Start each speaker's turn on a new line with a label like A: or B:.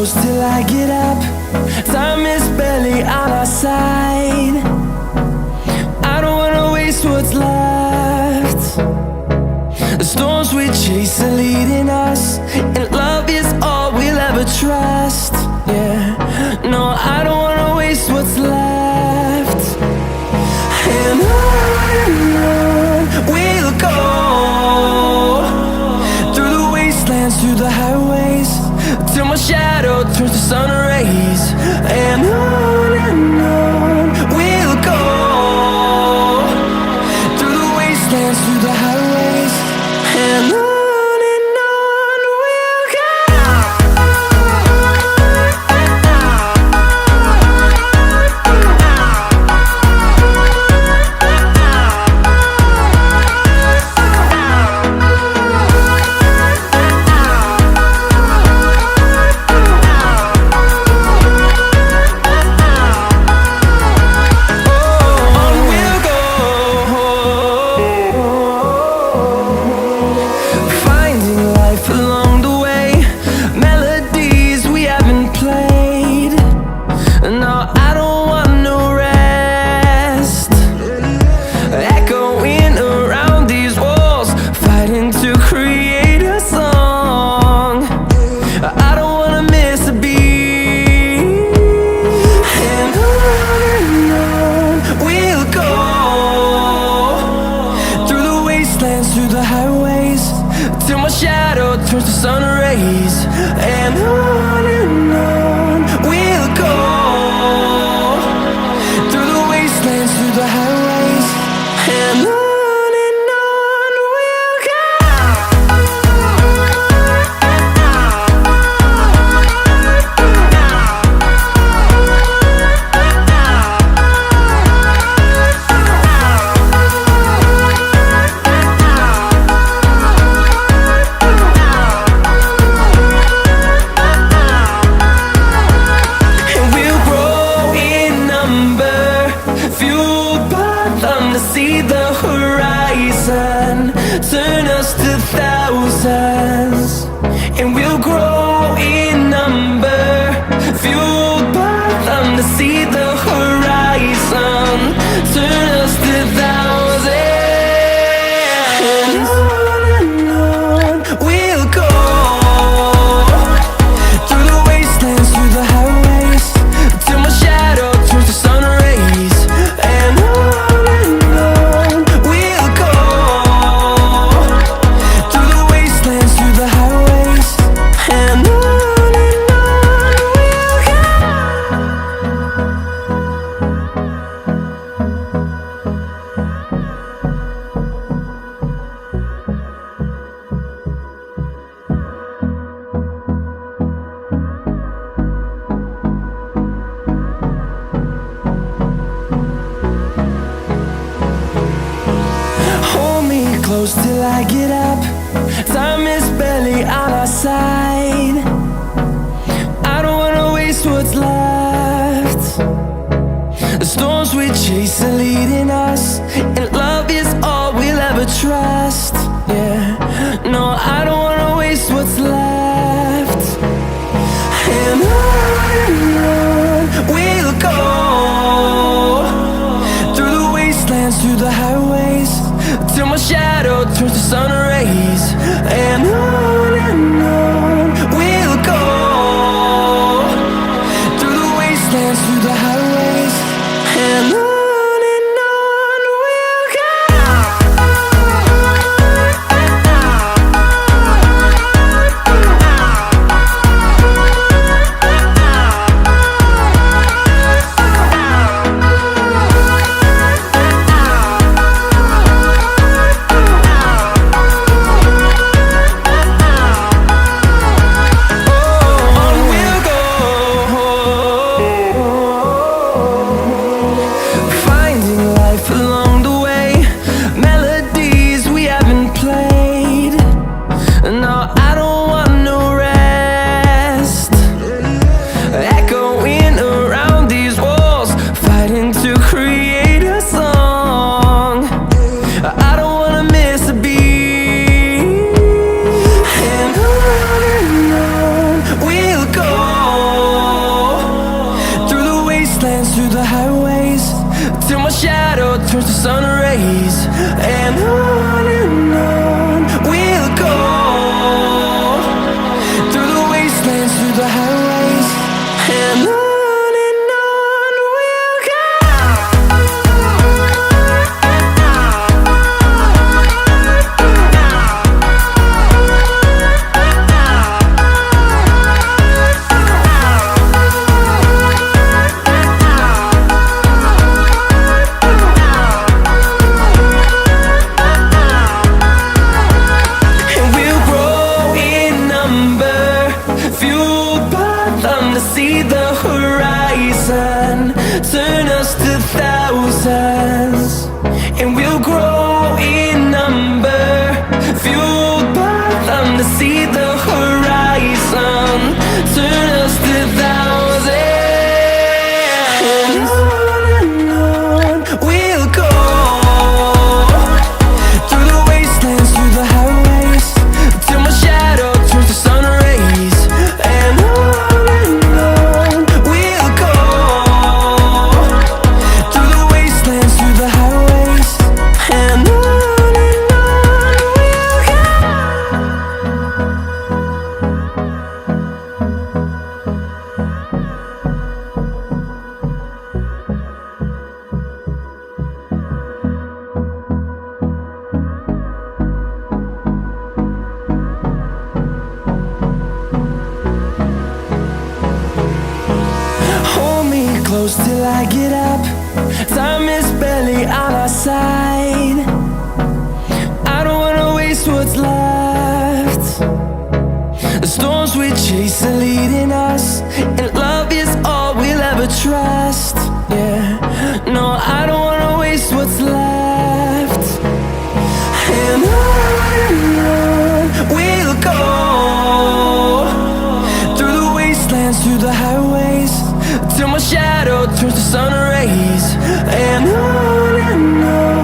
A: close till I get up. Time is barely on our side. I don't wanna waste what's left. The storms we chase are leading us, and love is all we'll ever trust. Yeah, no, I don't wanna waste what's left. And on we'll go, through the wastelands, through the highways, till my shadow turns to sun rays. And on we'll go, through the wastelands, through the highways, and on we'll go. Through the highways, till my shadow turns to sun rays. And on we'll go, through the wastelands, through the highways, and on we'll go. See the horizon, turn us to thousands, and we'll grow in number, fueled by them. To see the horizon, turn us to thousands, and on we'll go, through the wastelands, through the highways, till my shadow turns to sun rays. And close till I get up. Time is barely on our side. I don't wanna waste what's left. The storms we chase are leading us, and love is all we'll ever trust. Yeah, no, I don't wanna waste what's left. And on we'll go, through the wastelands, through the highways, till my shadow turns to sun rays. And on we'll go, through the wastelands, through the highways, and on we'll go. through the highways, till my shadow turns to sun rays. And on we'll go, through the wastelands, through the highways. And on we'll go. See the horizon, turn us to thousands, and we'll grow in number, fueled by them to see the horizon, turn us to thousands, and on we'll go, through the wastelands, through the highways, till my shadow turns to sun rays. And close till I get up. Time is barely on our side. I don't wanna waste what's left. The storms we chase are leading us, and love is all we'll ever trust. Yeah, no, I don't wanna waste what's left. And on we'll go, through the wastelands, through the highways, till my shadow turns to sun rays. And on